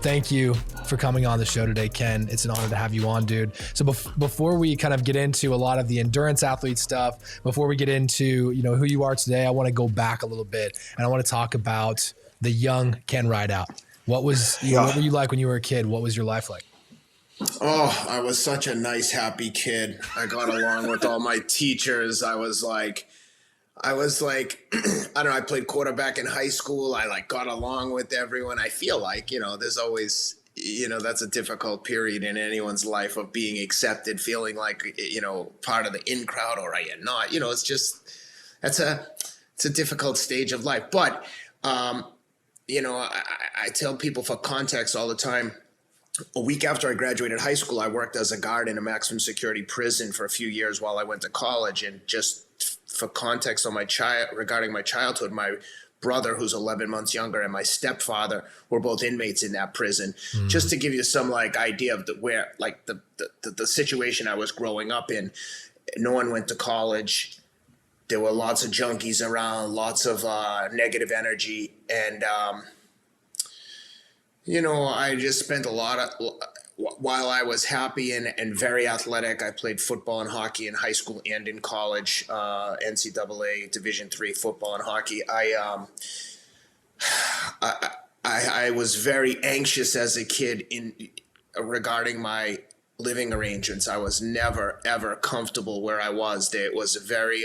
thank you for coming on the show today, Ken. It's an honor to have you on, dude. So before we kind of get into a lot of the endurance athlete stuff, before we get into, who you are today, I want to go back a little bit and I want to talk about the young Ken Rideout. What were you like when you were a kid? What was your life like? Oh, I was such a nice, happy kid. I got along with all my teachers. I was like, I don't know, I played quarterback in high school. I got along with everyone. I feel like, there's always, that's a difficult period in anyone's life of being accepted, feeling like, part of the in crowd, or are you not? It's just, it's a difficult stage of life. But, I tell people for context all the time, a week after I graduated high school, I worked as a guard in a maximum security prison for a few years while I went to college. And just for context on regarding my childhood, my brother, who's 11 months younger, and my stepfather were both inmates in that prison. Just to give you some idea of the situation I was growing up in. No one went to college. There were lots of junkies around, lots of negative energy, and I just spent while I was happy and very athletic. I played football and hockey in high school and in college, NCAA Division III football and hockey. I was very anxious as a kid regarding my living arrangements. I was never, ever comfortable where I was. It was a very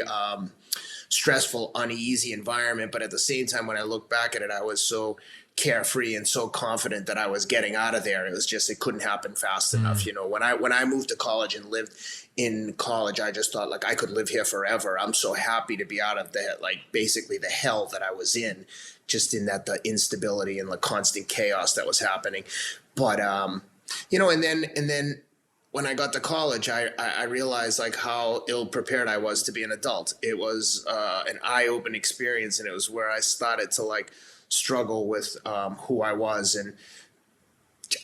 stressful, uneasy environment. But at the same time, when I look back at it, I was so carefree and so confident that I was getting out of there. It was just, it couldn't happen fast enough. When I moved to college and lived in college, I just thought I could live here forever. I'm so happy to be out of basically the hell that I was in, just in that the instability and the constant chaos that was happening. But, and then when I got to college, I realized how ill prepared I was to be an adult. It was an eye-opening experience, and it was where I started to struggle with who I was, and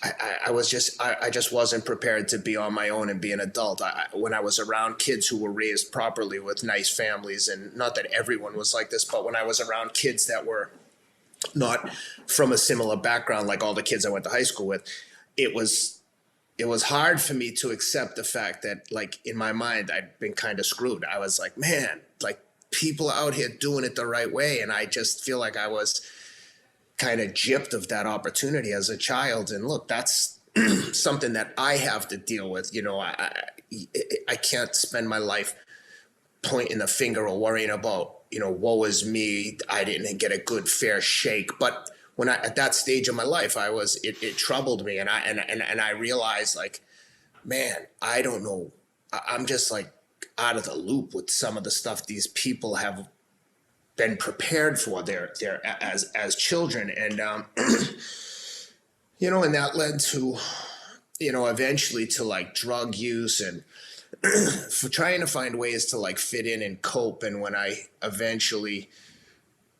I just wasn't prepared to be on my own and be an adult. When I was around kids who were raised properly with nice families, and not that everyone was like this, but when I was around kids that were not from a similar background, like all the kids I went to high school with, it was hard for me to accept the fact that in my mind I'd been kind of screwed. I was like, man, people out here doing it the right way, and I just feel like I was kind of gypped of that opportunity as a child. And look, that's something that I have to deal with. I can't spend my life pointing the finger or worrying about, woe is me, I didn't get a good fair shake. But when at that stage of my life, it troubled me, and I realized man, I don't know, I'm just out of the loop with some of the stuff these people have been prepared for their as children, and and that led to eventually to drug use and for trying to find ways to fit in and cope. And when I eventually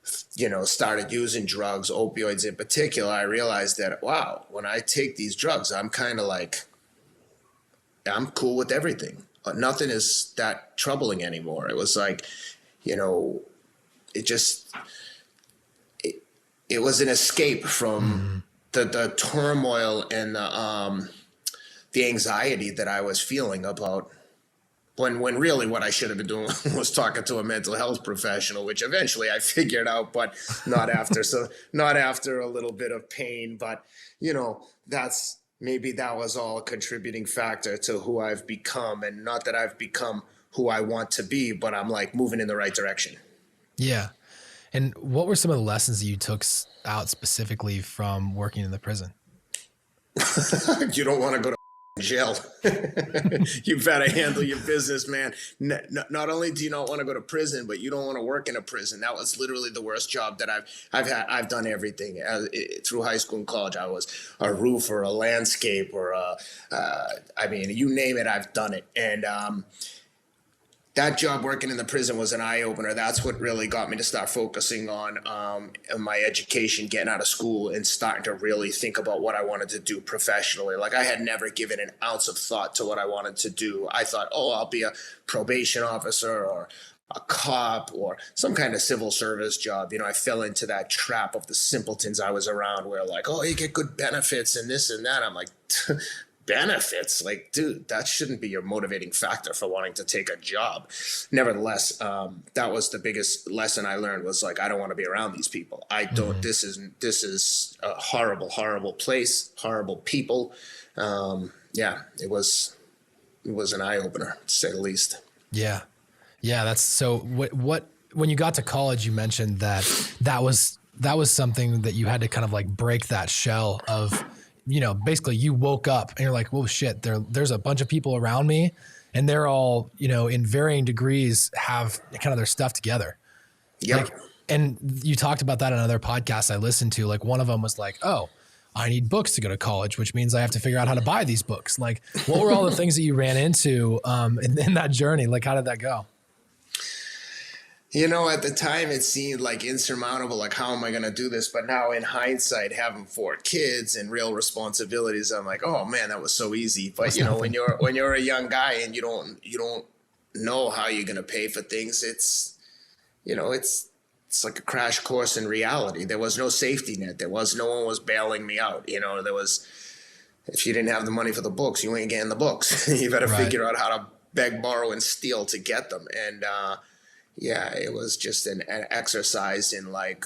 started using drugs, opioids in particular, I realized that wow, when I take these drugs, I'm kind of I'm cool with everything. Nothing is that troubling anymore. It was it was an escape from the turmoil and the anxiety that I was feeling about when really what I should have been doing was talking to a mental health professional, which eventually I figured out, but not after a little bit of pain. But maybe that was all a contributing factor to who I've become, and not that I've become who I want to be, but I'm moving in the right direction. Yeah. And what were some of the lessons that you took out specifically from working in the prison? You don't want to go to jail. You better handle your business, man. Not only do you not want to go to prison, but you don't want to work in a prison. That was literally the worst job that I've had. I've done everything through high school and college. I was a roofer, a landscaper, you name it, I've done it. And that job working in the prison was an eye-opener. That's what really got me to start focusing on my education, getting out of school, and starting to really think about what I wanted to do professionally. I had never given an ounce of thought to what I wanted to do. I thought, I'll be a probation officer or a cop or some kind of civil service job. I fell into that trap of the simpletons I was around where like, oh, you get good benefits and this and that. I'm like, benefits? Like, dude, that shouldn't be your motivating factor for wanting to take a job. Nevertheless, that was the biggest lesson I learned was like, I don't want to be around these people. I don't, this is a horrible, horrible place, horrible people. Yeah, it was an eye opener to say the least. Yeah. Yeah. That's so what, when you got to college, you mentioned that was something that you had to kind of like break that shell of, basically you woke up and you're like, whoa, shit, there's a bunch of people around me and they're all, in varying degrees have kind of their stuff together. Yeah. Like, and you talked about that in another podcast I listened to. Like one of them was like, oh, I need books to go to college, which means I have to figure out how to buy these books. Like what were all the things that you ran into in that journey? Like, how did that go? At the time it seemed like insurmountable, like how am I going to do this? But now in hindsight, having 4 kids and real responsibilities, I'm like, oh man, that was so easy. But when you're a young guy and you don't know how you're going to pay for things, it's like a crash course in reality. There was no safety net. No one was bailing me out. If you didn't have the money for the books, you ain't getting the books. You better figure out how to beg, borrow, and steal to get them. And, yeah, it was just an exercise in like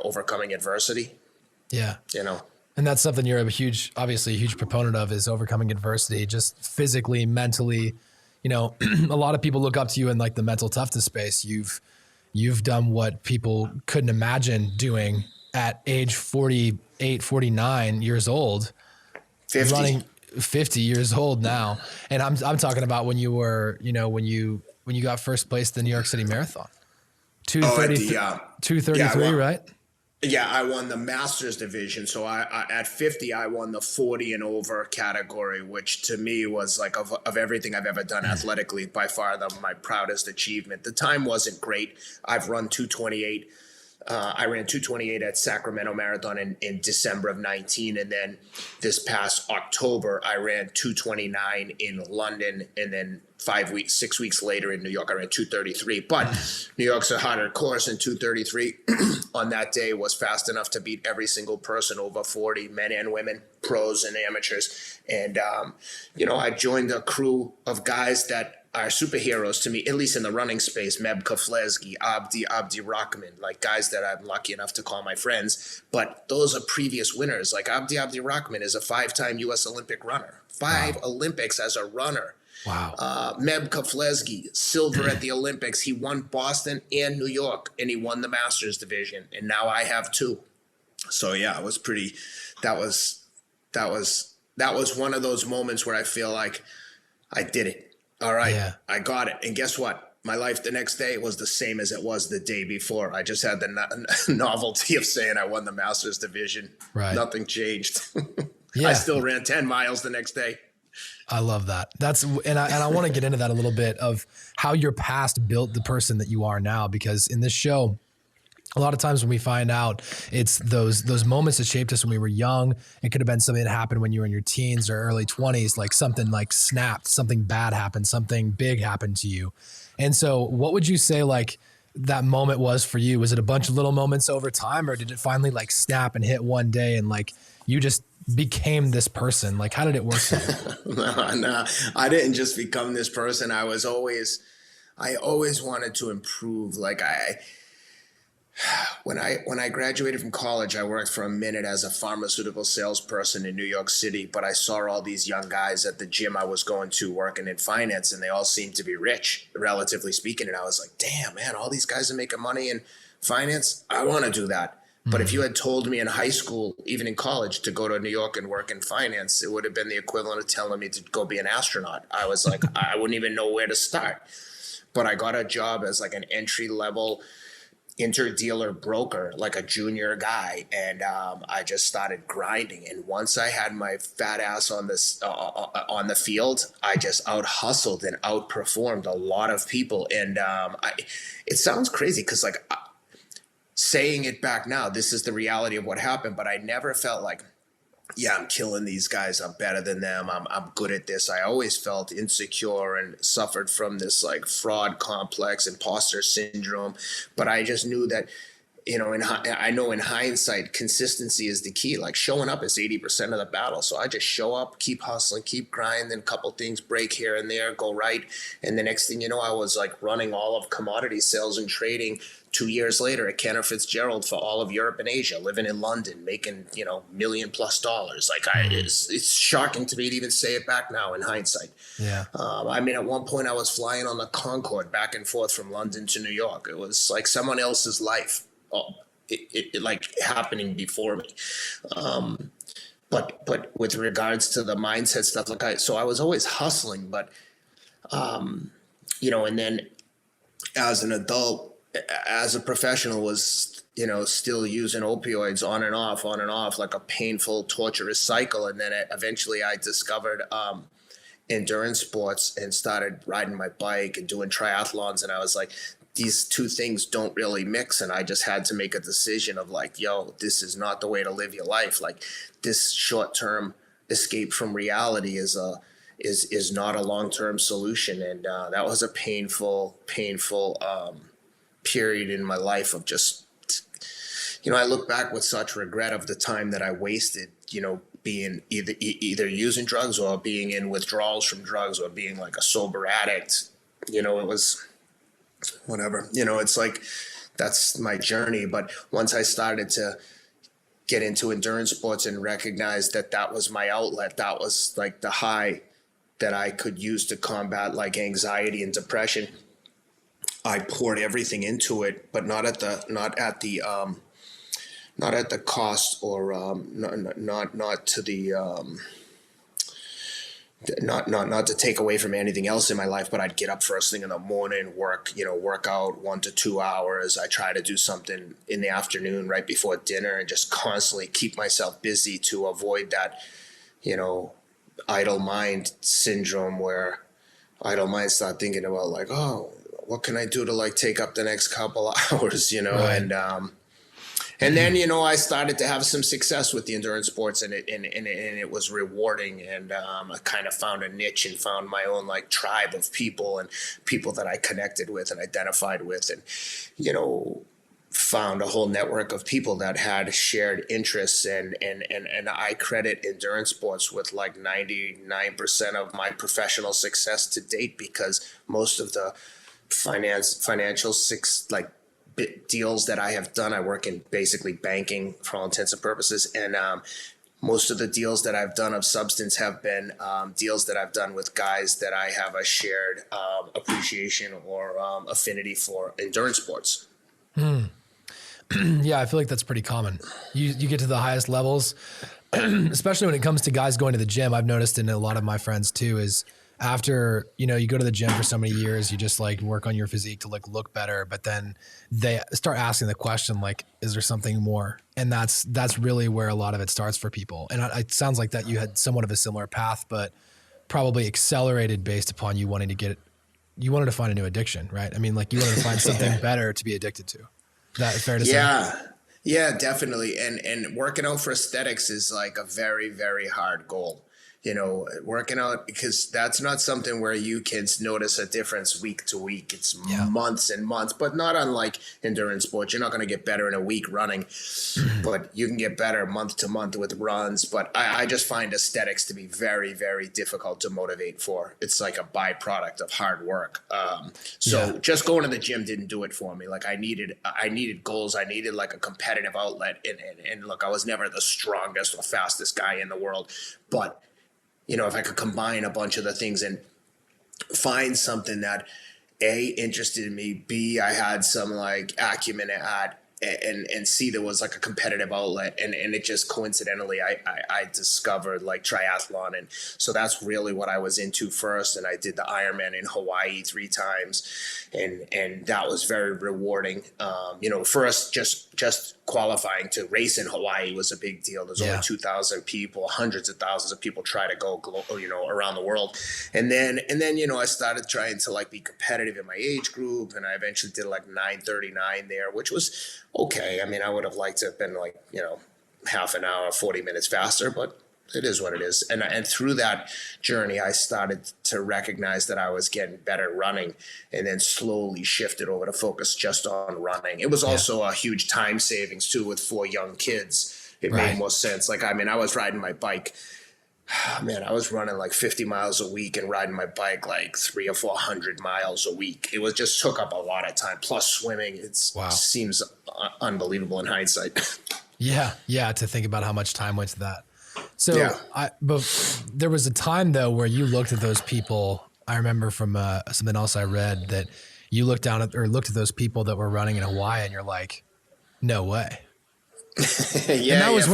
overcoming adversity. Yeah. And that's something you're obviously a huge proponent of is overcoming adversity, just physically, mentally. A lot of people look up to you in like the mental toughness space. You've done what people couldn't imagine doing at age 48, 49 years old. 50. Running 50 years old now. And I'm talking about when you were, when you got first place at the New York City Marathon. 233, right? Yeah, I won the Masters division. So I at 50, I won the 40 and over category, which to me was like of everything I've ever done athletically, by far my proudest achievement. The time wasn't great. I've run 228. I ran 228 at Sacramento Marathon in December of 19. And then this past October, I ran 229 in London. And then 6 weeks later in New York, I ran 233. But New York's a harder course, and 233 on that day was fast enough to beat every single person over 40, men and women, pros and amateurs. And, I joined a crew of guys that are superheroes to me, at least in the running space. Meb Keflezighi, Abdi Rahman, like guys that I'm lucky enough to call my friends. But those are previous winners. Like Abdi Rahman is a 5-time U.S. Olympic runner, 5 Olympics as a runner. Wow. Meb Keflezighi, silver at the Olympics. He won Boston and New York, and he won the Masters division. And now I have 2. So yeah, it was pretty. That was one of those moments where I feel like I did it. All right, yeah. I got it. And guess what? My life the next day was the same as it was the day before. I just had the novelty of saying I won the Masters division. Right. Nothing changed. Yeah. I still ran 10 miles the next day. I love that. And I want to get into that a little bit of how your past built the person that you are now, because in this show, a lot of times when we find out, it's those moments that shaped us when we were young. It could have been something that happened when you were in your teens or early 20s, like something like snapped, something bad happened, something big happened to you. And so what would you say like that moment was for you? Was it a bunch of little moments over time, or did it finally like snap and hit one day and like you just became this person? Like, how did it work for you? No, I didn't just become this person. I always wanted to improve. Like when I graduated from college, I worked for a minute as a pharmaceutical salesperson in New York City, but I saw all these young guys at the gym I was going to working in finance, and they all seemed to be rich, relatively speaking. And I was like, damn, man, all these guys are making money in finance. I want to do that. But if you had told me in high school, even in college, to go to New York and work in finance, it would have been the equivalent of telling me to go be an astronaut. I was like, I wouldn't even know where to start. But I got a job as like an entry-level interdealer broker, like a junior guy, and I just started grinding. And once I had my fat ass on this on the field, I just out hustled and outperformed a lot of people. And it sounds crazy because like saying it back now, this is the reality of what happened. But I never felt like yeah, I'm killing these guys. I'm better than them. I'm good at this. I always felt insecure and suffered from this like fraud complex, imposter syndrome. But I just knew that, I know in hindsight, consistency is the key. Like showing up is 80% of the battle. So I just show up, keep hustling, keep grinding, a couple things break here and there, go right. And the next thing you know, I was like running all of commodity sales and trading 2 years later at Cantor Fitzgerald for all of Europe and Asia, living in London, making, $1 million+ dollars. Like it's shocking to me to even say it back now in hindsight. Yeah. At one point I was flying on the Concorde back and forth from London to New York. It was like someone else's life. It like happening before me. But with regards to the mindset stuff, so I was always hustling, but, and then as an adult, as a professional was, still using opioids on and off, like a painful, torturous cycle. And then eventually I discovered, endurance sports and started riding my bike and doing triathlons. And I was like, these two things don't really mix. And I just had to make a decision of like, yo, this is not the way to live your life. Like this short-term escape from reality is not a long-term solution. And that was a painful period in my life of just, I look back with such regret of the time that I wasted, being either using drugs or being in withdrawals from drugs or being like a sober addict. It was whatever, it's like, that's my journey. But once I started to get into endurance sports and recognize that that was my outlet, that was like the high that I could use to combat like anxiety and depression, I poured everything into it, but not at the cost or not to the not to take away from anything else in my life. But I'd get up first thing in the morning, work out 1 to 2 hours. I try to do something in the afternoon right before dinner, and just constantly keep myself busy to avoid that, idle mind syndrome, where idle mind start thinking about like, oh, what can I do to like take up the next couple hours, Right. And then, I started to have some success with the endurance sports, and it was rewarding. And I kind of found a niche and found my own like tribe of people and people that I connected with and identified with, and, found a whole network of people that had shared interests. And I credit endurance sports with like 99% of my professional success to date, because most of the financial deals that I have done, I work in basically banking for all intents and purposes, and most of the deals that I've done of substance have been deals that I've done with guys that I have a shared appreciation or affinity for endurance sports. Yeah, I feel like that's pretty common. You get to the highest levels, especially when it comes to guys going to the gym. I've noticed in a lot of my friends too, is after, you go to the gym for so many years, you just like work on your physique to like look better, but then they start asking the question, like, is there something more? And that's really where a lot of it starts for people. And it sounds like that you had somewhat of a similar path, but probably accelerated based upon you wanted to find a new addiction, right? I mean, like you wanted to find something better to be addicted to. Is that fair to say? Yeah, definitely. And working out for aesthetics is like a very, very hard goal. Working out, because that's not something where you can notice a difference week to week. It's months and months, but not unlike endurance sports. You're not going to get better in a week running, but you can get better month to month with runs. But I just find aesthetics to be very, very difficult to motivate for. It's like a byproduct of hard work. Just going to the gym didn't do it for me. Like I needed goals. I needed like a competitive outlet. And look, I was never the strongest or fastest guy in the world, but if I could combine a bunch of the things and find something that A, interested me, B, I had some like acumen at, and C, there was like a competitive outlet, and it just coincidentally I discovered like triathlon, and so that's really what I was into first. And I did the Ironman in Hawaii 3 times, and that was very rewarding. First just qualifying to race in Hawaii was a big deal. There's only 2,000 people, hundreds of thousands of people try to go around the world, and then I started trying to like be competitive in my age group, and I eventually did like 9:39 there, which was okay. I mean, I would have liked to have been like, half an hour, 40 minutes faster, but It is what it is. And through that journey, I started to recognize that I was getting better running, and then slowly shifted over to focus just on running. It was also a huge time savings too with 4 young kids. It made more sense. Like, I mean, I was riding my bike. Man, I was running like 50 miles a week and riding my bike like 300 or 400 miles a week. It was just took up a lot of time. Plus swimming. It seems unbelievable in hindsight. Yeah. To think about how much time went to that. So but there was a time though where you looked at those people. I remember from something else I read that you looked at those people that were running in Hawaii, and you're like, no way. And that was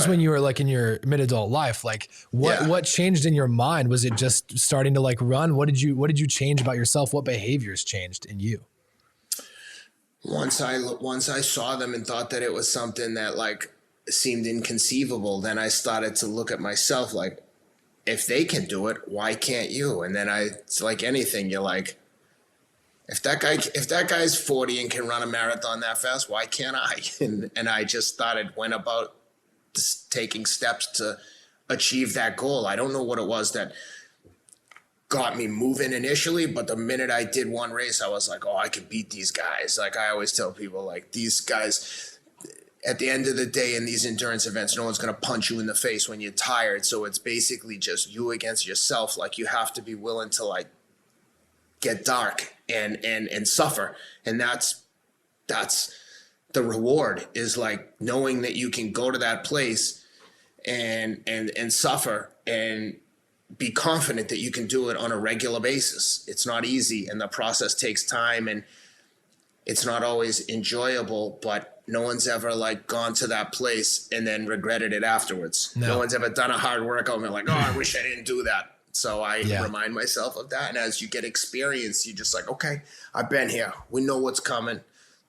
when you were like in your mid-adult life. Like what changed in your mind? Was it just starting to like run? What did you change about yourself? What behaviors changed in you? Once I saw them and thought that it was something that like seemed inconceivable, then I started to look at myself like, if they can do it, why can't you? And then it's like anything, you're like, if that guy's 40 and can run a marathon that fast, why can't I? And I just went about taking steps to achieve that goal. I don't know what it was that got me moving initially, but the minute I did one race, I was like, oh, I can beat these guys. Like I always tell people, like these guys, at the end of the day in these endurance events, no one's going to punch you in the face when you're tired. So it's basically just you against yourself. Like you have to be willing to like get dark and suffer. And that's the reward, is like knowing that you can go to that place and suffer and be confident that you can do it on a regular basis. It's not easy, and the process takes time, and it's not always enjoyable, but no one's ever like gone to that place and then regretted it afterwards. No one's ever done a hard workout and been like, oh, I wish I didn't do that. So I remind myself of that. And as you get experience, you're just like, okay, I've been here. We know what's coming.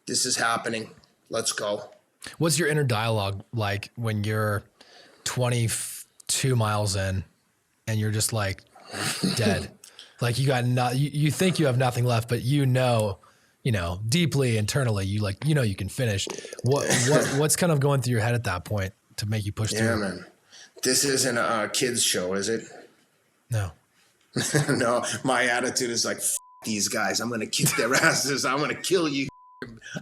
This is happening. Let's go. What's your inner dialogue like when you're 22 miles in and you're just like dead? Like you think you have nothing left, but deeply internally, you can finish. What's kind of going through your head at that point to make you push through? Yeah, man. This isn't a kid's show, is it? No. No, my attitude is like, these guys, I'm going to kick their asses. I'm going to kill you.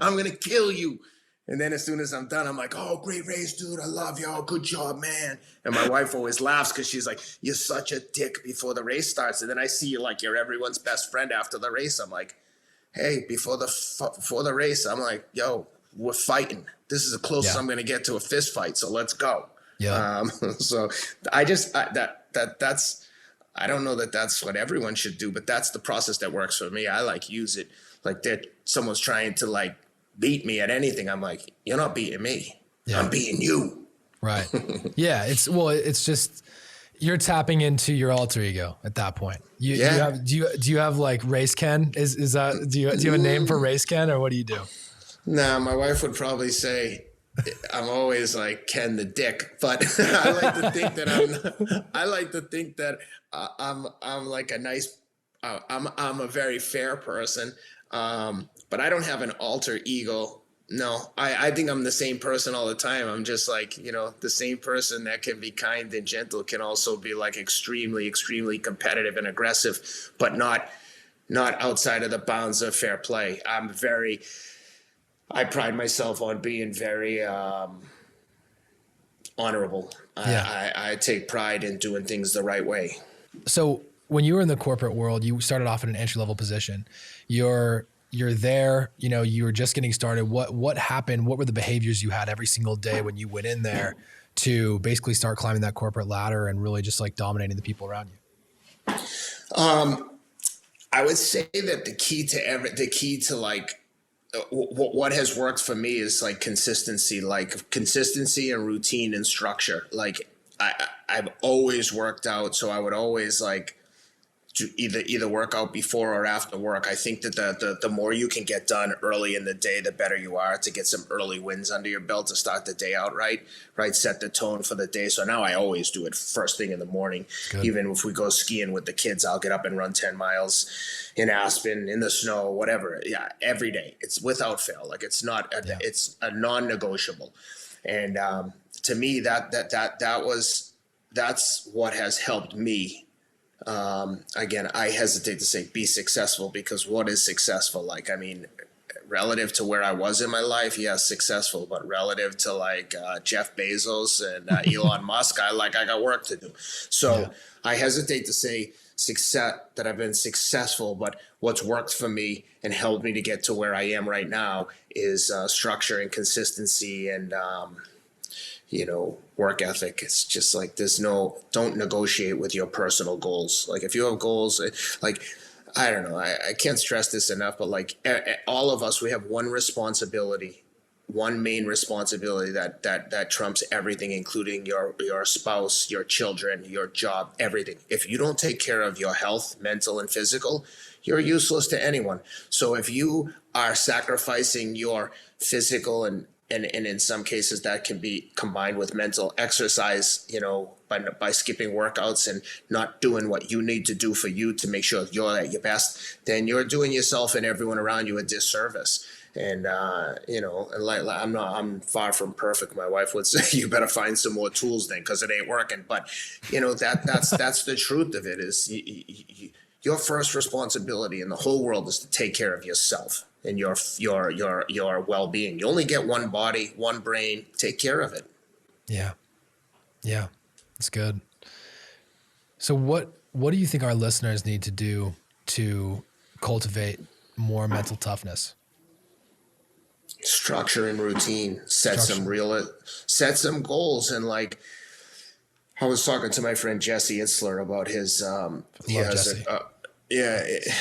I'm going to kill you. And then as soon as I'm done, I'm like, oh, great race, dude. I love y'all. Good job, man. And my wife always laughs because she's like, you're such a dick before the race starts. And then I see you like you're everyone's best friend after the race. I'm like, hey, before the race, I'm like, yo, we're fighting. This is the closest I'm going to get to a fist fight. So let's go. Yeah. So I don't know that that's what everyone should do, but that's the process that works for me. I like use it like that. Someone's trying to like beat me at anything. I'm like, you're not beating me. Yeah. I'm beating you. Right. Yeah. It's just, you're tapping into your alter ego at that point. Do you have like Race Ken? Do you have a name for Race Ken, or what do you do? Nah, my wife would probably say I'm always like Ken the Dick, but I like to think that I'm like a nice, I'm a very fair person. But I don't have an alter ego. No, I think I'm the same person all the time. I'm just like, the same person that can be kind and gentle can also be like extremely, extremely competitive and aggressive, but not outside of the bounds of fair play. I pride myself on being very honorable. I take pride in doing things the right way. So when you were in the corporate world, you started off in an entry-level position. You're there, you were just getting started. What happened? What were the behaviors you had every single day when you went in there to basically start climbing that corporate ladder and really just like dominating the people around you? I would say that the key to like what has worked for me is like consistency and routine and structure. Like I've always worked out, so I would always like to either work out before or after work. I think that the more you can get done early in the day, the better you are to get some early wins under your belt to start the day out right, set the tone for the day. So now I always do it first thing in the morning. Good. Even if we go skiing with the kids, I'll get up and run 10 miles in Aspen, in the snow, whatever. Yeah, every day. It's without fail. Like it's it's a non-negotiable. And to me, that that's what has helped me. Again, I hesitate to say be successful, because what is successful? Like, I mean, relative to where I was in my life, yes, successful, but relative to like Jeff Bezos and Elon Musk, I got work to do. So Yeah. I hesitate to say success, that I've been successful, but what's worked for me and helped me to get to where I am right now is structure and consistency and work ethic. It's just like don't negotiate with your personal goals. Like if you have goals, like I don't know, I can't stress this enough, but like all of us, we have one main responsibility that trumps everything, including your spouse, your children, your job, everything. If you don't take care of your health, mental and physical, you're useless to anyone. So if you are sacrificing your physical and in some cases that can be combined with mental exercise, by skipping workouts and not doing what you need to do for you to make sure you're at your best, then you're doing yourself and everyone around you a disservice. And I'm far from perfect. My wife would say, "You better find some more tools then, because it ain't working." But that's the truth of it. Is your first responsibility in the whole world is to take care of yourself and your well-being. You only get one body, one brain. Take care of it. Yeah. That's good. So what do you think our listeners need to do to cultivate more mental toughness? Structure and routine. Set some goals. And like, I was talking to my friend Jesse Itzler about his Jesse.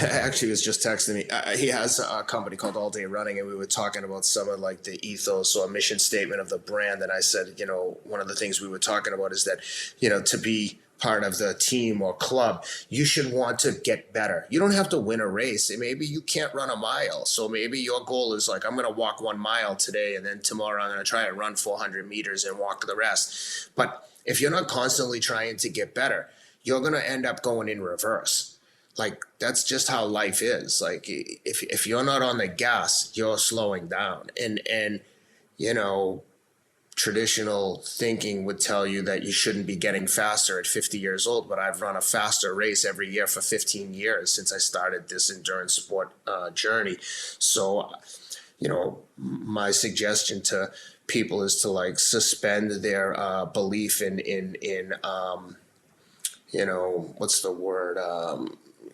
Actually, he was just texting me. He has a company called All Day Running, and we were talking about some of like the ethos or mission statement of the brand. And I said, one of the things we were talking about is that, to be part of the team or club, you should want to get better. You don't have to win a race. Maybe you can't run a mile. So maybe your goal is like, I'm going to walk 1 mile today, and then tomorrow I'm going to try and run 400 meters and walk the rest. But if you're not constantly trying to get better, you're going to end up going in reverse. Like, that's just how life is. Like, if you're not on the gas, you're slowing down. And traditional thinking would tell you that you shouldn't be getting faster at 50 years old, but I've run a faster race every year for 15 years since I started this endurance sport journey. So, my suggestion to people is to like suspend their belief in what's the word?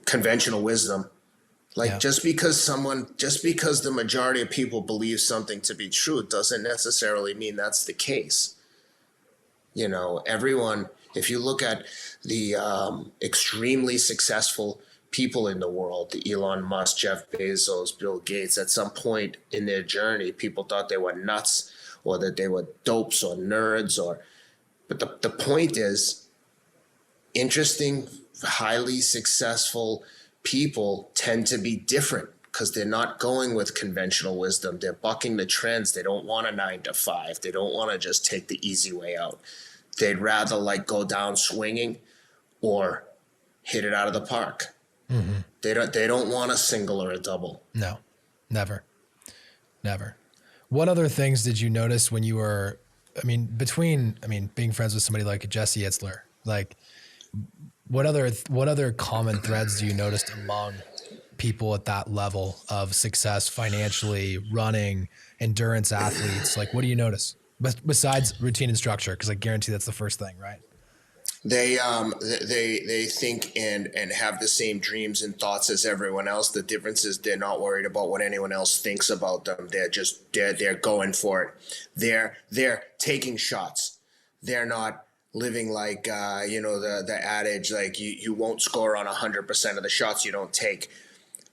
Conventional wisdom. Like, just because the majority of people believe something to be true doesn't necessarily mean that's the case. Everyone, if you look at the extremely successful people in the world, the Elon Musk, Jeff Bezos, Bill Gates, at some point in their journey, people thought they were nuts or that they were dopes or nerds but the point is, interesting, highly successful people tend to be different because they're not going with conventional wisdom. They're bucking the trends. They don't want a 9 to 5. They don't want to just take the easy way out. They'd rather like go down swinging or hit it out of the park. Mm-hmm. They don't want a single or a double. No, never. What other things did you notice when you were, being friends with somebody like Jesse Itzler, like, what other common threads do you notice among people at that level of success, financially, running, endurance athletes? Like, what do you notice besides routine and structure? Because I guarantee that's the first thing, right? They think and have the same dreams and thoughts as everyone else. The difference is they're not worried about what anyone else thinks about them. They're going for it. They're taking shots. They're not living like, the adage, like you won't score on 100% of the shots you don't take.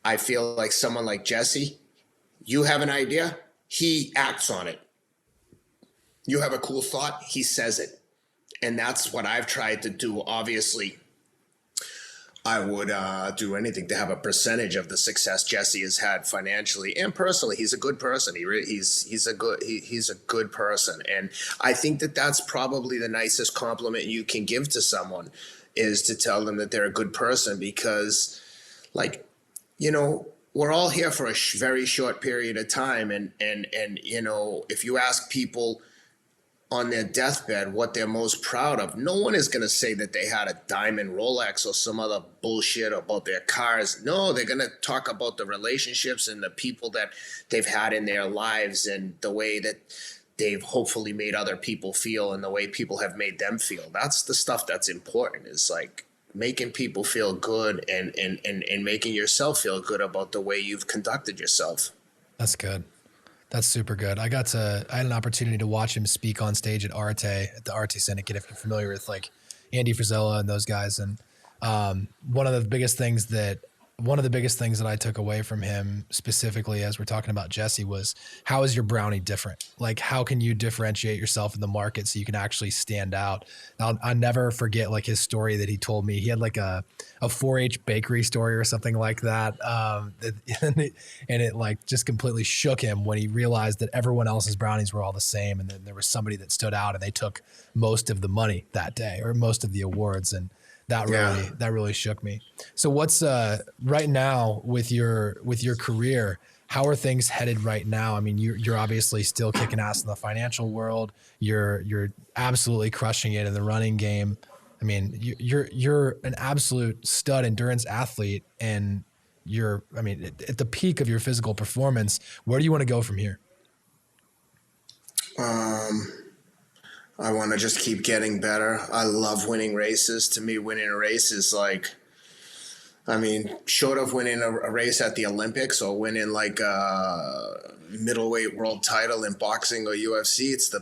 I feel like someone like Jesse, you have an idea, he acts on it. You have a cool thought, he says it. And that's what I've tried to do. Obviously, I would do anything to have a percentage of the success Jesse has had financially and personally. He's a good person. He's a good person, and I think that that's probably the nicest compliment you can give to someone is to tell them that they're a good person, because, like, we're all here for a very short period of time, and if you ask people on their deathbed what they're most proud of. No one is going to say that they had a diamond Rolex or some other bullshit about their cars. No, they're going to talk about the relationships and the people that they've had in their lives and the way that they've hopefully made other people feel and the way people have made them feel. That's the stuff that's important, is like making people feel good and making yourself feel good about the way you've conducted yourself. That's good. That's super good. I had an opportunity to watch him speak on stage at the Arte Syndicate, if you're familiar with like Andy Frisella and those guys. And one of the biggest things that I took away from him specifically, as we're talking about Jesse, was how is your brownie different? Like, how can you differentiate yourself in the market so you can actually stand out? I'll never forget like his story that he told me. He had like a 4-H bakery story or something like that. And it like just completely shook him when he realized that everyone else's brownies were all the same. And then there was somebody that stood out and they took most of the money that day or most of the awards. And that really shook me. So what's right now with your career? How are things headed right now? I mean, you're obviously still kicking ass in the financial world. You're absolutely crushing it in the running game. I mean, you're an absolute stud endurance athlete, and at the peak of your physical performance. Where do you want to go from here? I want to just keep getting better. I love winning races. To me, winning a race is like, I mean, short of winning a race at the Olympics or winning like a middleweight world title in boxing or UFC, it's the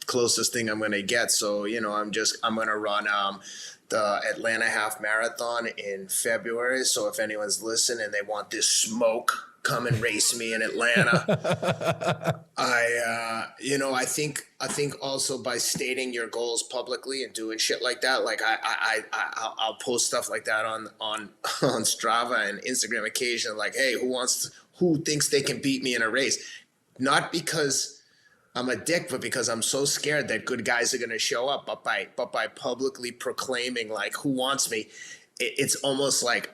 closest thing I'm going to get. So, I'm going to run the Atlanta half marathon in February. So if anyone's listening and they want this smoke, come and race me in Atlanta. I think also by stating your goals publicly and doing shit like that, like I'll post stuff like that on Strava and Instagram occasionally, like, hey, who thinks they can beat me in a race? Not because I'm a dick, but because I'm so scared that good guys are going to show up. But by publicly proclaiming like who wants me, it's almost like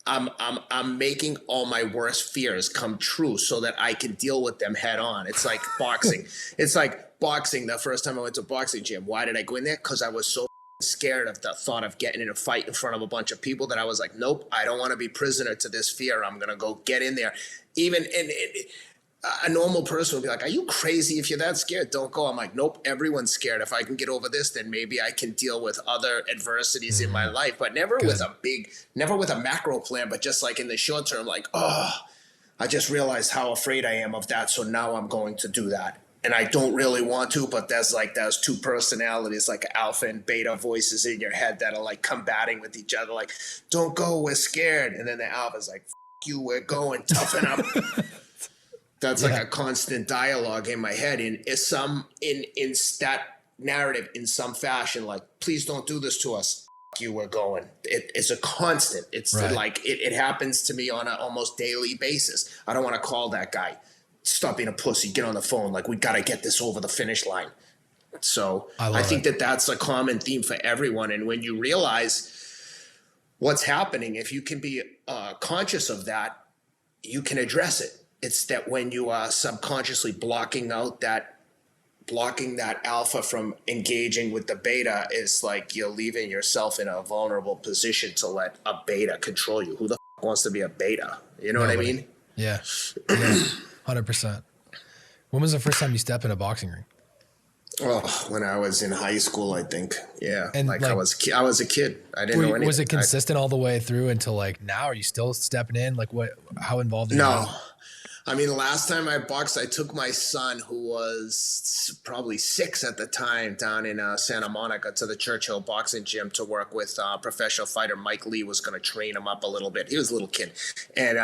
I'm making all my worst fears come true so that I can deal with them head on. It's like boxing. It's like boxing. The first time I went to a boxing gym, why did I go in there? Because I was so scared of the thought of getting in a fight in front of a bunch of people that I was like, nope, I don't want to be prisoner to this fear. I'm going to go get in there. Even a normal person would be like, are you crazy? If you're that scared, don't go. I'm like, nope, everyone's scared. If I can get over this, then maybe I can deal with other adversities in my life, but never with a macro plan, but just like in the short term, like, oh, I just realized how afraid I am of that. So now I'm going to do that. And I don't really want to, but there's two personalities, like alpha and beta voices in your head that are like combating with each other. Like, don't go, we're scared. And then the alpha's like, F you, we're going, toughen up. That's like a constant dialogue in my head. In that narrative in some fashion, like, please don't do this to us. F you, we're going. It's a constant. It's like, it happens to me on an almost daily basis. I don't want to call that guy. Stop being a pussy. Get on the phone. Like, we got to get this over the finish line. So I think that's a common theme for everyone. And when you realize what's happening, if you can be conscious of that, you can address it. It's that when you are subconsciously blocking that alpha from engaging with the beta, is like you're leaving yourself in a vulnerable position to let a beta control you. Who the f wants to be a beta? You know what I mean? Yeah. 100%. When was the first time you stepped in a boxing ring? Oh, when I was in high school, I think. Yeah. And I was a kid. I didn't know anything. Was it consistent all the way through until like now? Are you still stepping in? Like how involved are you? No. I mean, the last time I boxed, I took my son, who was probably 6 at the time, down in Santa Monica to the Churchill boxing gym to work with professional fighter Mike Lee. Was going to train him up a little bit. He was a little kid. And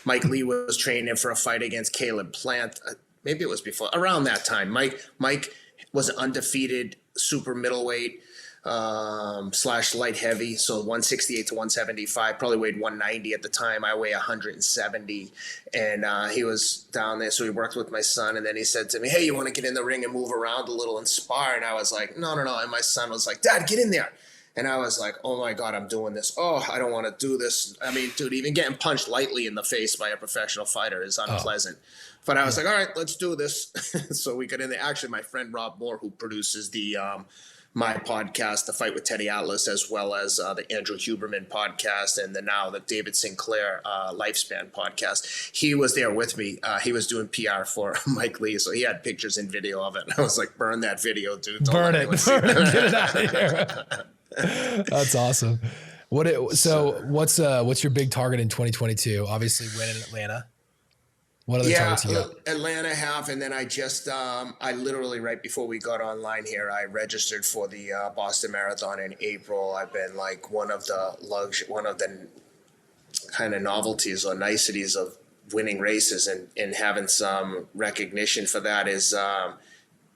Mike / Lee was training him for a fight against Caleb Plant. Maybe it was before, around that time. Mike was an undefeated super middleweight / light heavy, so 168 to 175, probably weighed 190 at the time. I weigh 170, and he was down there, so he worked with my son, and then he said to me, hey, you want to get in the ring and move around a little and spar? And I was like, no. And my son was like, Dad, get in there. And I was like, oh my God, I'm doing this. Oh, I don't want to do this. I mean, dude, even getting punched lightly in the face by a professional fighter is unpleasant. But I was like, all right, let's do this. So we got in there. Actually, my friend Rob Moore, who produces the my podcast, The Fight with Teddy Atlas, as well as the Andrew Huberman podcast, and the David Sinclair Lifespan podcast. He was there with me. He was doing PR for Mike Lee, so he had pictures and video of it. And I was like, burn that video, dude. Burn it. Get it out of here. That's awesome. What's your big target in 2022? Obviously winning Atlanta. What other targets you got? Atlanta half, and then I just I literally right before we got online here, I registered for the Boston Marathon in April. I've been like one of the kind of novelties or niceties of winning races and having some recognition for that is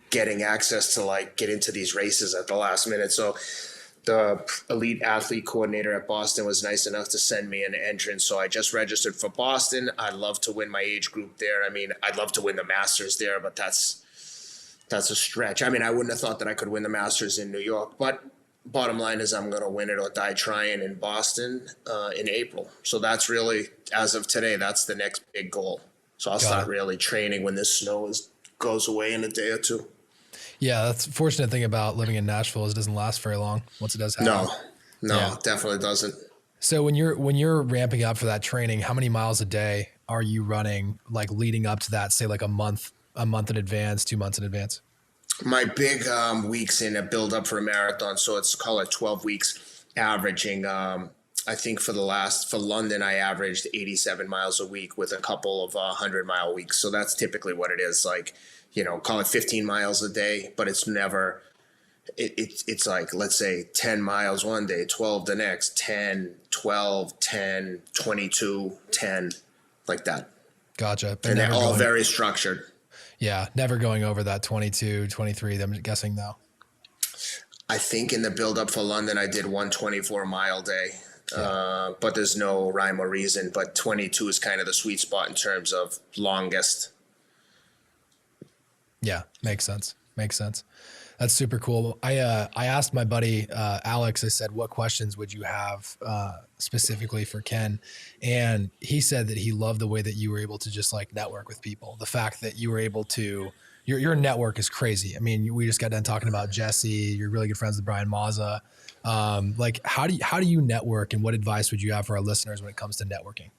getting access to like get into these races at the last minute. So the elite athlete coordinator at Boston was nice enough to send me an entrance. So I just registered for Boston. I'd love to win my age group there. I mean, I'd love to win the Masters there, but that's a stretch. I mean, I wouldn't have thought that I could win the Masters in New York, but bottom line is I'm going to win it or die trying in Boston in April. So that's really, as of today, that's the next big goal. So I'll start really training when this snow goes away in a day or two. Yeah, that's the fortunate thing about living in Nashville is it doesn't last very long once it does happen. No, definitely doesn't. So when you're ramping up for that training, how many miles a day are you running like leading up to that, say like a month in advance, 2 months in advance? My big weeks in a build up for a marathon, so it's call it 12 weeks averaging. I think for London, I averaged 87 miles a week with a couple of 100-mile weeks. So that's typically what it is, like, call it 15 miles a day, but it's never, it's like, let's say 10 miles one day, 12 the next, 10, 12, 10, 22, 10, like that. Gotcha. And they're all very structured. Yeah. Never going over that 22, 23, I'm guessing though. I think in the build up for London, I did 124-mile day. Yeah. But there's no rhyme or reason, but 22 is kind of the sweet spot in terms of longest. Yeah, makes sense. That's super cool. I asked my buddy Alex, I said, what questions would you have specifically for Ken? And he said that he loved the way that you were able to just like network with people. The fact that you were able to, your network is crazy. I mean, we just got done talking about Jesse. You're really good friends with Brian Mazza. Like how do you network, and what advice would you have for our listeners when it comes to networking?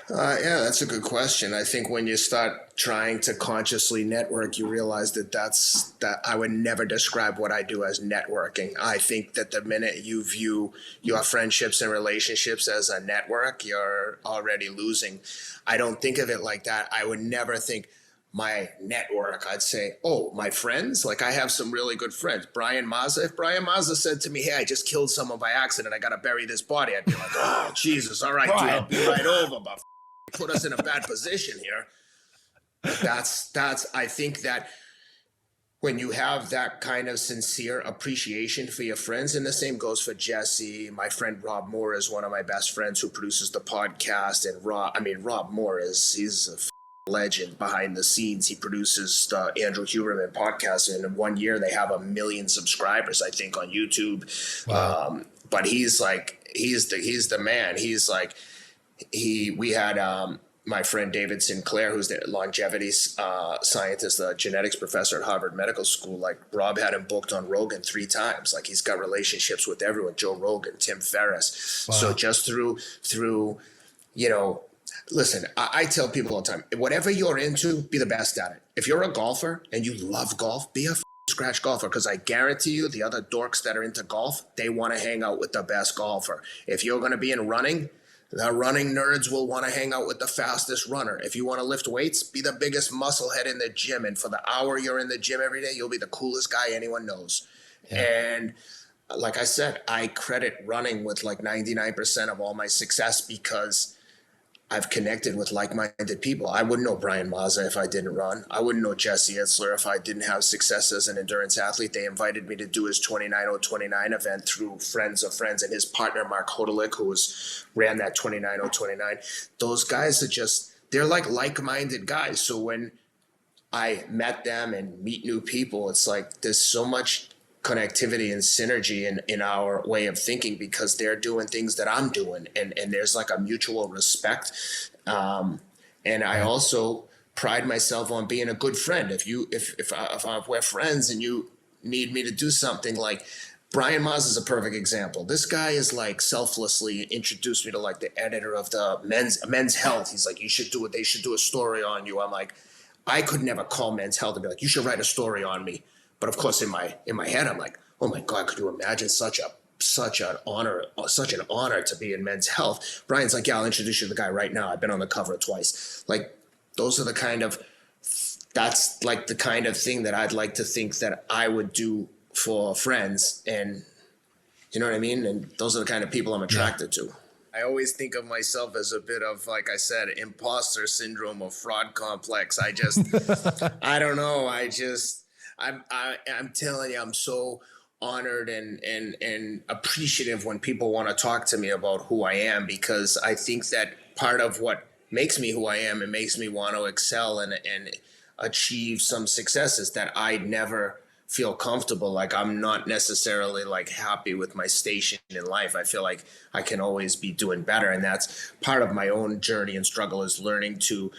Yeah, that's a good question. I think when you start trying to consciously network, you realize that I would never describe what I do as networking. I think that the minute you view your friendships and relationships as a network, you're already losing. I don't think of it like that. I would never think my network. I'd say, oh, my friends, like I have some really good friends. Brian Mazza. If Brian Mazza said to me, hey, I just killed someone by accident, I got to bury this body, I'd be like, oh, Jesus. All right, dude, I'll be right over, but put us in a bad position here. That's I think that when you have that kind of sincere appreciation for your friends, and the same goes for Jesse. My friend Rob Moore is one of my best friends who produces the podcast. And Rob Moore he's a legend behind the scenes. He produces the Andrew Huberman podcast, and in 1 year they have 1 million subscribers, I think, on YouTube. Wow. But he's the man. He's like, we had my friend David Sinclair, who's the longevity scientist, the genetics professor at Harvard Medical School. Like Rob had him booked on Rogan 3 times. Like he's got relationships with everyone, Joe Rogan, Tim Ferriss. Wow. So just through, listen, I tell people all the time, whatever you're into, be the best at it. If you're a golfer and you love golf, be a scratch golfer, because I guarantee you the other dorks that are into golf, they want to hang out with the best golfer. If you're going to be in running, the running nerds will want to hang out with the fastest runner. If you want to lift weights, be the biggest musclehead in the gym. And for the hour you're in the gym every day, you'll be the coolest guy anyone knows. Yeah. And like I said, I credit running with like 99% of all my success because I've connected with like-minded people. I wouldn't know Brian Mazza if I didn't run. I wouldn't know Jesse Itzler if I didn't have success as an endurance athlete. They invited me to do his 29.029 event through friends of friends, and his partner, Mark Hodelick, who ran that 29.029. Those guys they're like-minded guys. So when I met them and meet new people, it's like there's so much connectivity and synergy in our way of thinking, because they're doing things that I'm doing, and there's like a mutual respect. And I also pride myself on being a good friend. If we're friends and you need me to do something, like Brian Maz is a perfect example. This guy is like selflessly introduced me to like the editor of the Men's Health. He's like, they should do a story on you. I'm like, I could never call Men's Health and be like, you should write a story on me. But of course, in my head, I'm like, oh my God, could you imagine such an honor to be in Men's Health? Brian's like, yeah, I'll introduce you to the guy right now. I've been on the cover twice. Like, that's like the kind of thing that I'd like to think that I would do for friends. And you know what I mean? And those are the kind of people I'm attracted to. I always think of myself as a bit of, like I said, imposter syndrome or fraud complex. I don't know. I'm telling you, I'm so honored and appreciative when people want to talk to me about who I am, because I think that part of what makes me who I am and makes me want to excel and achieve some successes that I never feel comfortable. Like, I'm not necessarily like happy with my station in life. I feel like I can always be doing better. And that's part of my own journey and struggle, is learning to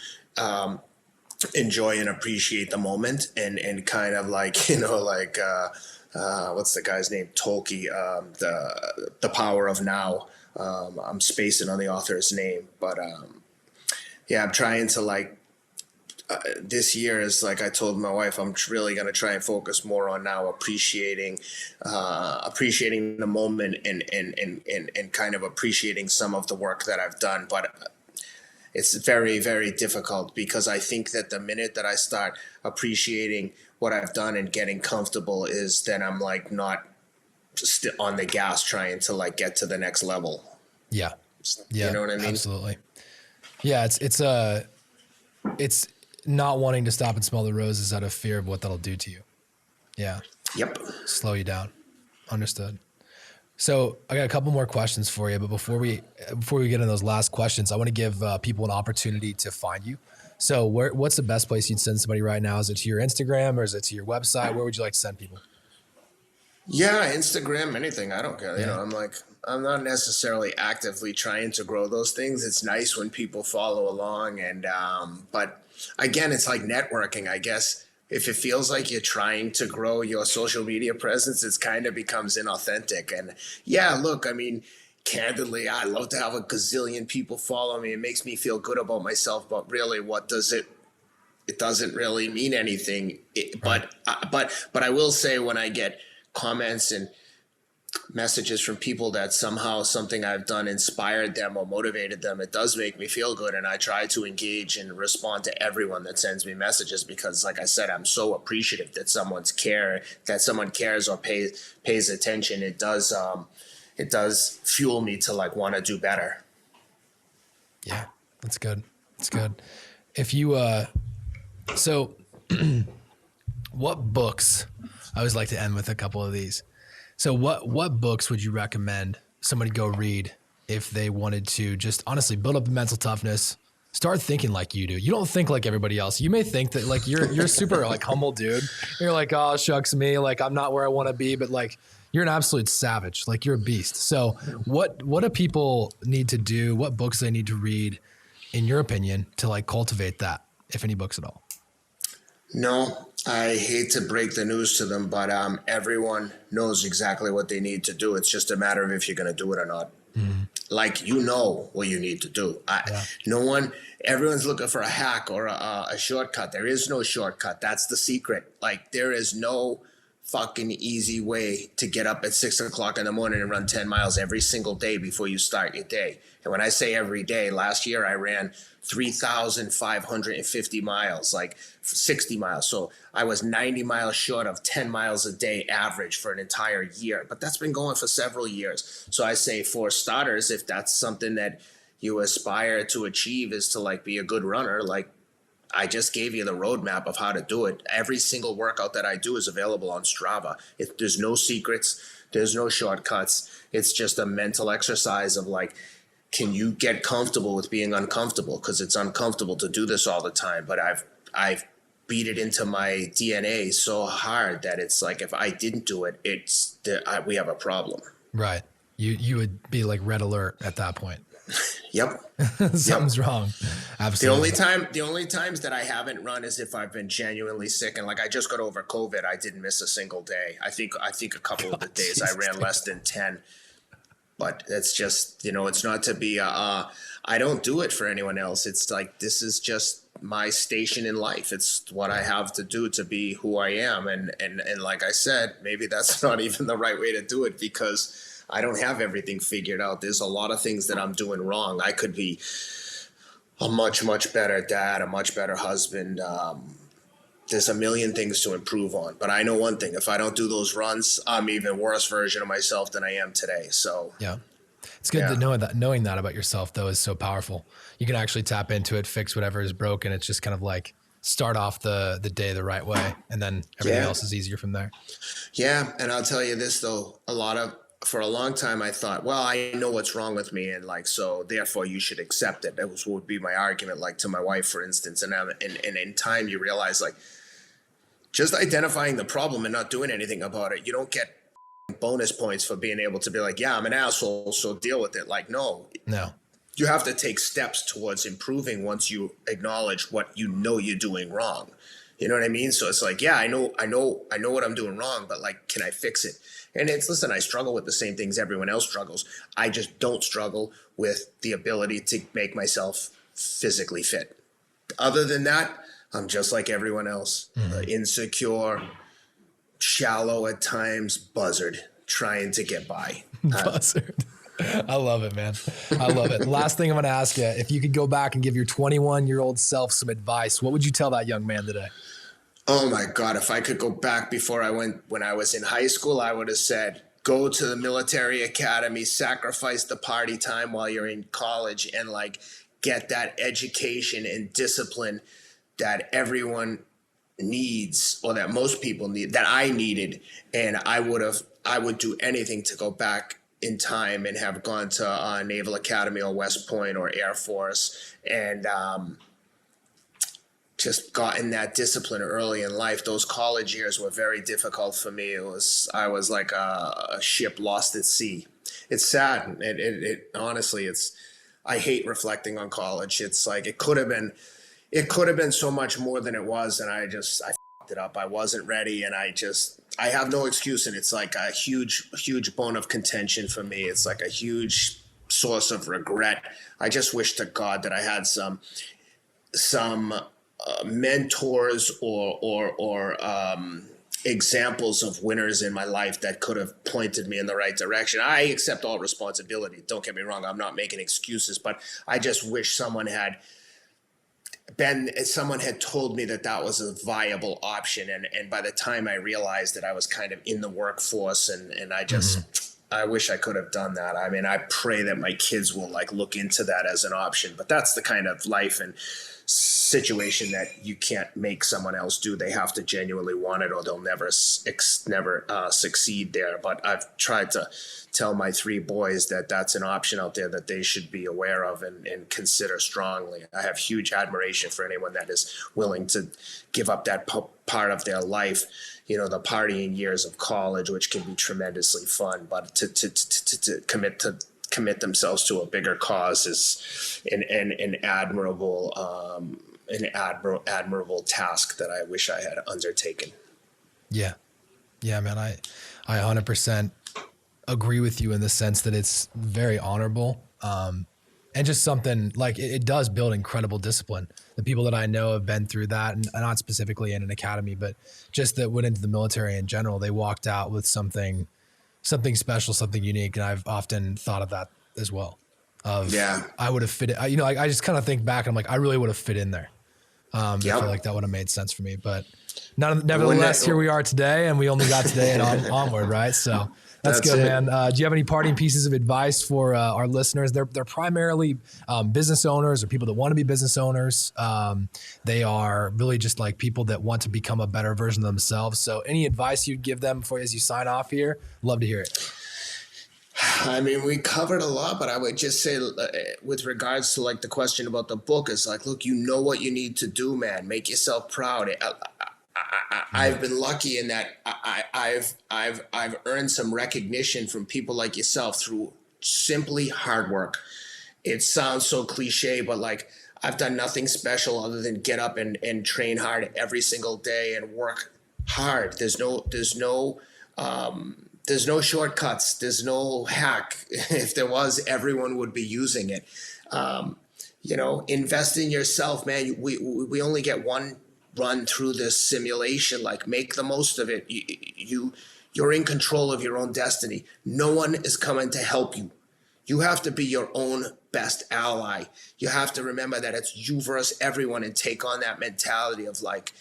enjoy and appreciate the moment, and kind of like, what's the guy's name? Tolkien, the Power of Now. I'm spacing on the author's name, but I'm trying to like, this year is like, I told my wife, I'm really going to try and focus more on now appreciating the moment and kind of appreciating some of the work that I've done. But it's very, very difficult, because I think that the minute that I start appreciating what I've done and getting comfortable, is then I'm like not on the gas trying to like get to the next level. Yeah. You know what I mean? Absolutely. Yeah. It's not wanting to stop and smell the roses out of fear of what that'll do to you. Yeah. Yep. Slow you down. Understood. So I got a couple more questions for you, but before we get into those last questions, I want to give people an opportunity to find you. So what's the best place you'd send somebody right now? Is it to your Instagram, or is it to your website? Where would you like to send people? Yeah, Instagram, anything. I don't care. Yeah. I'm not necessarily actively trying to grow those things. It's nice when people follow along, and but again, it's like networking, I guess. If it feels like you're trying to grow your social media presence, it kind of becomes inauthentic. And yeah, look, I mean, candidly, I love to have a gazillion people follow me. It makes me feel good about myself, but really, what does it doesn't really mean anything. But I will say, when I get comments and messages from people that somehow something I've done inspired them or motivated them, it does make me feel good. And I try to engage and respond to everyone that sends me messages, because like I said, I'm so appreciative that someone cares or pays attention. It does fuel me to like want to do better. Yeah, that's good. That's good. If you, so what books, I always like to end with a couple of these. So what books would you recommend somebody go read if they wanted to just honestly build up the mental toughness, start thinking like you do? You don't think like everybody else. You may think that like you're super like humble dude. You're like, oh, shucks me. Like, I'm not where I want to be, but like, you're an absolute savage. Like, you're a beast. So what do people need to do? What books they need to read, in your opinion, to like cultivate that, if any books at all? No, I hate to break the news to them, but everyone knows exactly what they need to do. It's just a matter of if you're going to do it or not. Mm-hmm. Like, you know what you need to do. Everyone's looking for a hack or a shortcut. There is no shortcut. That's the secret. Like, there is no fucking easy way to get up at 6 o'clock in the morning and run 10 miles every single day before you start your day. And when I say every day, last year I ran 3,550 miles, like 60 miles. So I was 90 miles short of 10 miles a day average for an entire year. But that's been going for several years. So I say, for starters, if that's something that you aspire to achieve, is to like be a good runner, like I just gave you the roadmap of how to do it. Every single workout that I do is available on Strava. There's no secrets. There's no shortcuts. It's just a mental exercise of like, can you get comfortable with being uncomfortable? Because it's uncomfortable to do this all the time. But I've beat it into my DNA so hard that it's like, if I didn't do it, we have a problem. Right. You would be like red alert at that point. Yep. Something's wrong. Absolutely. The only times that I haven't run is if I've been genuinely sick, and like I just got over COVID. I didn't miss a single day. I think a couple of the days I ran less than 10. But it's just, it's not to be I don't do it for anyone else. It's like, this is just my station in life. It's what I have to do to be who I am. And like I said, maybe that's not even the right way to do it, because I don't have everything figured out. There's a lot of things that I'm doing wrong. I could be a much, much better dad, a much better husband. There's a million things to improve on. But I know one thing: if I don't do those runs, I'm even worse version of myself than I am today. So yeah, it's good to know that. Knowing that about yourself, though, is so powerful. You can actually tap into it, fix whatever is broken. It's just kind of like start off the day the right way, and then everything else is easier from there. Yeah, and I'll tell you this though: for a long time, I thought, well, I know what's wrong with me, and like, so therefore you should accept it. That would be my argument, like to my wife, for instance. And in time, you realize, like, just identifying the problem and not doing anything about it, you don't get bonus points for being able to be like, yeah, I'm an asshole, so deal with it. Like, no. You have to take steps towards improving once you acknowledge what you're doing wrong. You know what I mean? So it's like, yeah, I know what I'm doing wrong, but like, can I fix it? And listen, I struggle with the same things everyone else struggles. I just don't struggle with the ability to make myself physically fit. Other than that, I'm just like everyone else. Insecure, shallow at times, buzzard, trying to get by. Buzzard. I love it, man. I love it. Last thing I'm going to ask you, if you could go back and give your 21-year-old self some advice, what would you tell that young man today? Oh my God, if I could go back when I was in high school, I would have said, go to the military academy, sacrifice the party time while you're in college, and like get that education and discipline that everyone needs, or that most people need, that I needed. And I would do anything to go back in time and have gone to Naval Academy or West Point or Air Force, and just gotten that discipline early in life. Those college years were very difficult for me. I was like a ship lost at sea. It's sad. It honestly, I hate reflecting on college. It's like, it could have been so much more than it was. And I fucked it up. I wasn't ready. And I have no excuse. And it's like a huge bone of contention for me. It's like a huge source of regret. I just wish to God that I had some mentors or examples of winners in my life that could have pointed me in the right direction. I accept all responsibility. Don't get me wrong. I'm not making excuses, but I just wish someone had told me that was a viable option. And by the time I realized that I was kind of in the workforce, and I wish I could have done that. I mean, I pray that my kids will like look into that as an option, but that's the kind of life and situation that you can't make someone else do. They have to genuinely want it, or they'll never succeed there. But I've tried to tell my 3 boys that that's an option out there that they should be aware of and consider strongly. I have huge admiration for anyone that is willing to give up that part of their life, the partying years of college, which can be tremendously fun, but to commit themselves to a bigger cause is an admirable task that I wish I had undertaken. Yeah, man. I 100% agree with you in the sense that it's very honorable. And just something like it does build incredible discipline. The people that I know have been through that, and not specifically in an academy, but just that went into the military in general, they walked out with something special, something unique. And I've often thought of that as well. I would have fit it. I just kind of think back and I'm like, I really would have fit in there. I feel like that would have made sense for me, but nevertheless, here we are today, and we only got today and onward. Right. So that's good, man. Do you have any parting pieces of advice for our listeners? They're primarily business owners or people that want to be business owners. They are really just like people that want to become a better version of themselves. So any advice you'd give them as you sign off here? Love to hear it. I mean, we covered a lot, but I would just say, with regards to like the question about the book, is like, look, you know what you need to do, man. Make yourself proud. I've been lucky in that I've earned some recognition from people like yourself through simply hard work. It sounds so cliche, but like, I've done nothing special other than get up and train hard every single day and work hard. There's no shortcuts. There's no hack. If there was, everyone would be using it. Invest in yourself, man. We only get one run through this simulation. Like, make the most of it. You're in control of your own destiny. No one is coming to help you. You have to be your own best ally. You have to remember that it's you versus everyone, and take on that mentality of like,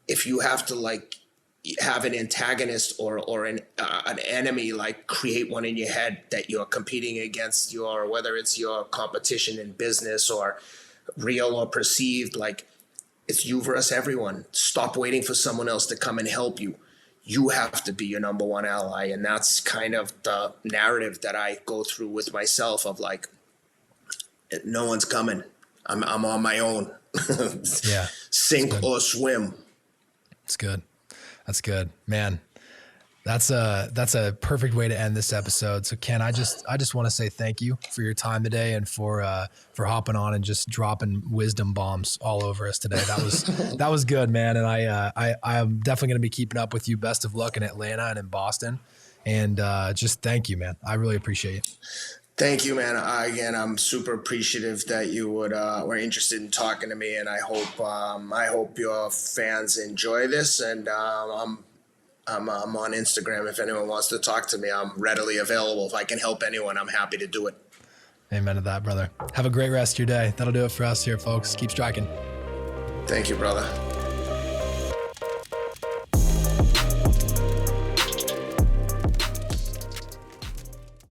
if you have to like have an antagonist or an enemy, like create one in your head that you're competing against, whether it's your competition in business or real or perceived, like it's you versus everyone. Stop waiting for someone else to come and help you. You have to be your number one ally. And that's kind of the narrative that I go through with myself of like, no one's coming. I'm on my own. Yeah. Sink or swim. It's good. That's good, man. That's a perfect way to end this episode. So Ken, I just want to say thank you for your time today and for hopping on and just dropping wisdom bombs all over us today. That was good, man. And I'm definitely going to be keeping up with you. Best of luck in Atlanta and in Boston. And just thank you, man. I really appreciate it. Thank you, man. Again, I'm super appreciative that you were interested in talking to me, and I hope your fans enjoy this. And I'm on Instagram. If anyone wants to talk to me, I'm readily available. If I can help anyone, I'm happy to do it. Amen to that, brother. Have a great rest of your day. That'll do it for us here, folks. Keep striking. Thank you, brother.